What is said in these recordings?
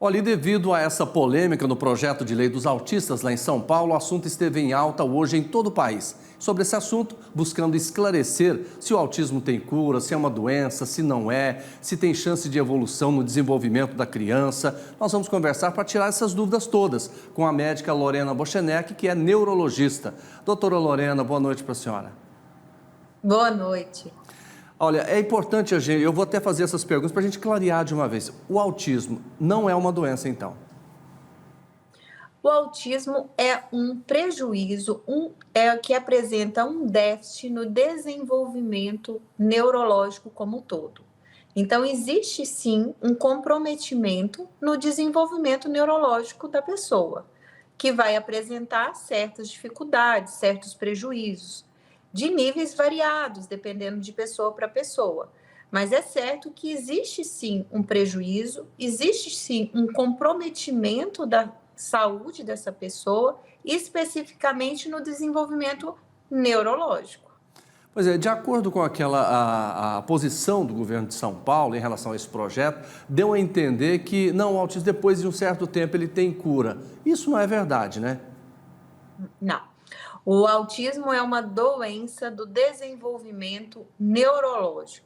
Olha, e devido a essa polêmica no projeto de lei dos autistas lá em São Paulo, o assunto esteve em alta hoje em todo o país. Sobre esse assunto, buscando esclarecer se o autismo tem cura, se é uma doença, se não é, se tem chance de evolução no desenvolvimento da criança. Nós vamos conversar para tirar essas dúvidas todas com a médica Lorena Bochenek, que é neurologista. Doutora Lorena, boa noite para a senhora. Boa noite. Olha, é importante eu vou até fazer essas perguntas para a gente clarear de uma vez. O autismo não é uma doença, então? O autismo é um prejuízo, que apresenta um déficit no desenvolvimento neurológico como um todo. Então, existe sim um comprometimento no desenvolvimento neurológico da pessoa, que vai apresentar certas dificuldades, certos prejuízos, de níveis variados, dependendo de pessoa para pessoa. Mas é certo que existe sim um prejuízo, existe sim um comprometimento da saúde dessa pessoa, especificamente no desenvolvimento neurológico. Pois é, de acordo com a posição do governo de São Paulo em relação a esse projeto, deu a entender que não, o autismo depois de um certo tempo ele tem cura. Isso não é verdade, né? Não. O autismo é uma doença do desenvolvimento neurológico.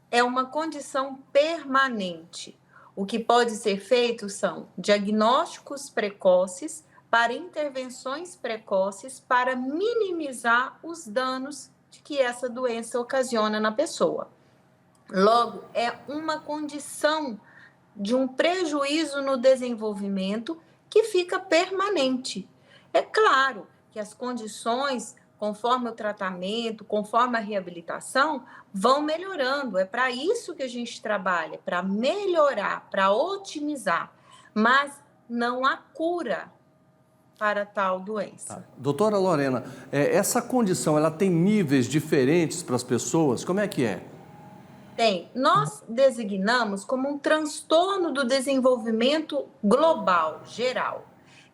É uma condição permanente. O que pode ser feito são diagnósticos precoces para intervenções precoces para minimizar os danos que essa doença ocasiona na pessoa. Logo, é uma condição de um prejuízo no desenvolvimento que fica permanente. É claro que as condições, conforme o tratamento, conforme a reabilitação, vão melhorando. É para isso que a gente trabalha, para melhorar, para otimizar, mas não há cura para tal doença. Doutora Lorena, essa condição, ela tem níveis diferentes para as pessoas? Como é que é? Tem. Nós designamos como um transtorno do desenvolvimento global, geral.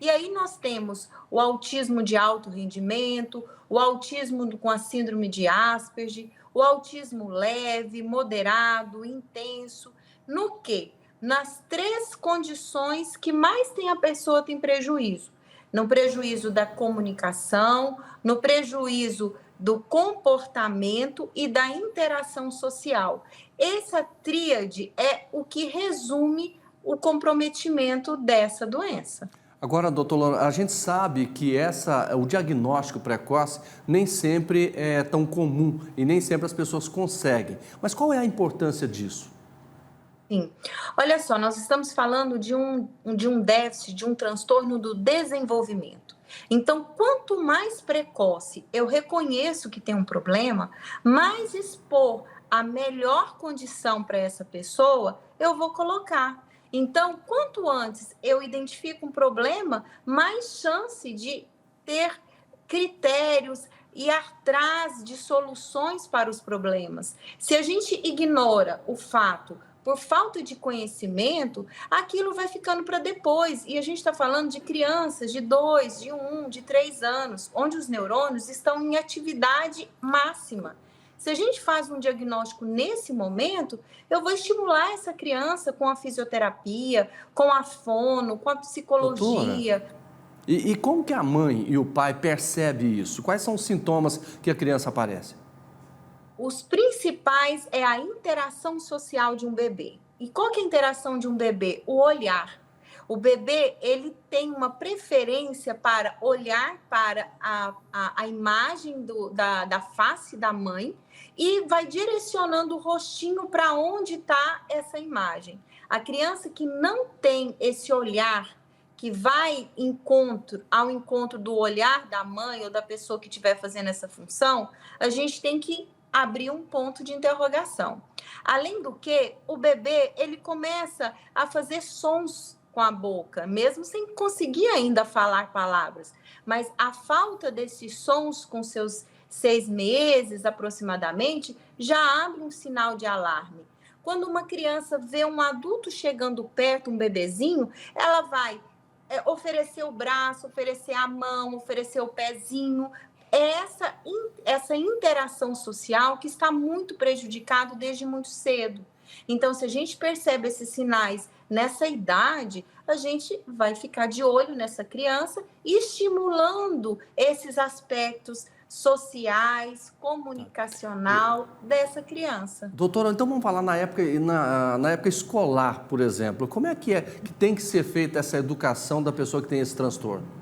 E aí nós temos o autismo de alto rendimento, o autismo com a síndrome de Asperger, o autismo leve, moderado, intenso. No quê? Nas três condições que mais a pessoa tem prejuízo. No prejuízo da comunicação, no prejuízo do comportamento e da interação social. Essa tríade é o que resume o comprometimento dessa doença. Agora, doutor, a gente sabe que o diagnóstico precoce nem sempre é tão comum e nem sempre as pessoas conseguem. Mas qual é a importância disso? Sim. Olha só, nós estamos falando de um déficit, de um transtorno do desenvolvimento. Então, quanto mais precoce eu reconheço que tem um problema, mais expor a melhor condição para essa pessoa eu vou colocar. Então, quanto antes eu identifico um problema, mais chance de ter critérios e atrás de soluções para os problemas. Se a gente ignora o fato por falta de conhecimento, aquilo vai ficando para depois. E a gente está falando de crianças de 2, de 1, de 3 anos, onde os neurônios estão em atividade máxima. Se a gente faz um diagnóstico nesse momento, eu vou estimular essa criança com a fisioterapia, com a fono, com a psicologia. Doutora, e como que a mãe e o pai percebem isso? Quais são os sintomas que a criança aparece? Os principais é a interação social de um bebê. E qual que é a interação de um bebê? O olhar. O bebê, ele tem uma preferência para olhar para a imagem da face da mãe e vai direcionando o rostinho para onde está essa imagem. A criança que não tem esse olhar, que vai ao encontro do olhar da mãe ou da pessoa que estiver fazendo essa função, a gente tem que abrir um ponto de interrogação. Além do que, o bebê, ele começa a fazer sons com a boca, mesmo sem conseguir ainda falar palavras. Mas a falta desses sons com seus 6 meses aproximadamente, já abre um sinal de alarme. Quando uma criança vê um adulto chegando perto, um bebezinho, ela vai oferecer o braço, oferecer a mão, oferecer o pezinho. É essa interação social que está muito prejudicado desde muito cedo. Então, se a gente percebe esses sinais nessa idade, a gente vai ficar de olho nessa criança, estimulando esses aspectos sociais, comunicacional dessa criança. Doutora, então vamos falar na época escolar, por exemplo. Como é que tem que ser feita essa educação da pessoa que tem esse transtorno?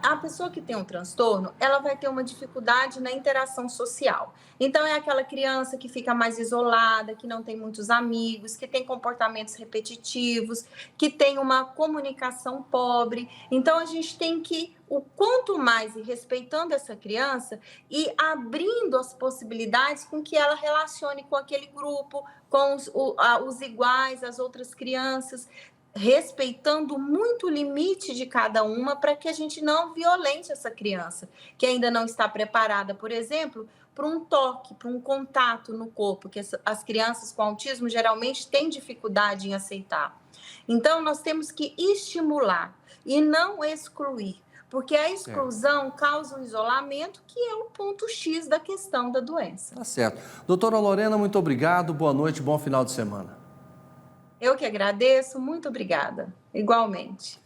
A pessoa que tem um transtorno, ela vai ter uma dificuldade na interação social. Então, é aquela criança que fica mais isolada, que não tem muitos amigos, que tem comportamentos repetitivos, que tem uma comunicação pobre. Então, a gente tem que, o quanto mais ir respeitando essa criança e abrindo as possibilidades com que ela relacione com aquele grupo, com os iguais, as outras crianças, respeitando muito o limite de cada uma para que a gente não violente essa criança, que ainda não está preparada, por exemplo, para um toque, para um contato no corpo, que as crianças com autismo geralmente têm dificuldade em aceitar. Então, nós temos que estimular e não excluir, porque a exclusão causa um isolamento, que é o ponto X da questão da doença. Tá certo. Doutora Lorena, muito obrigado, boa noite, bom final de semana. Eu que agradeço, muito obrigada. Igualmente.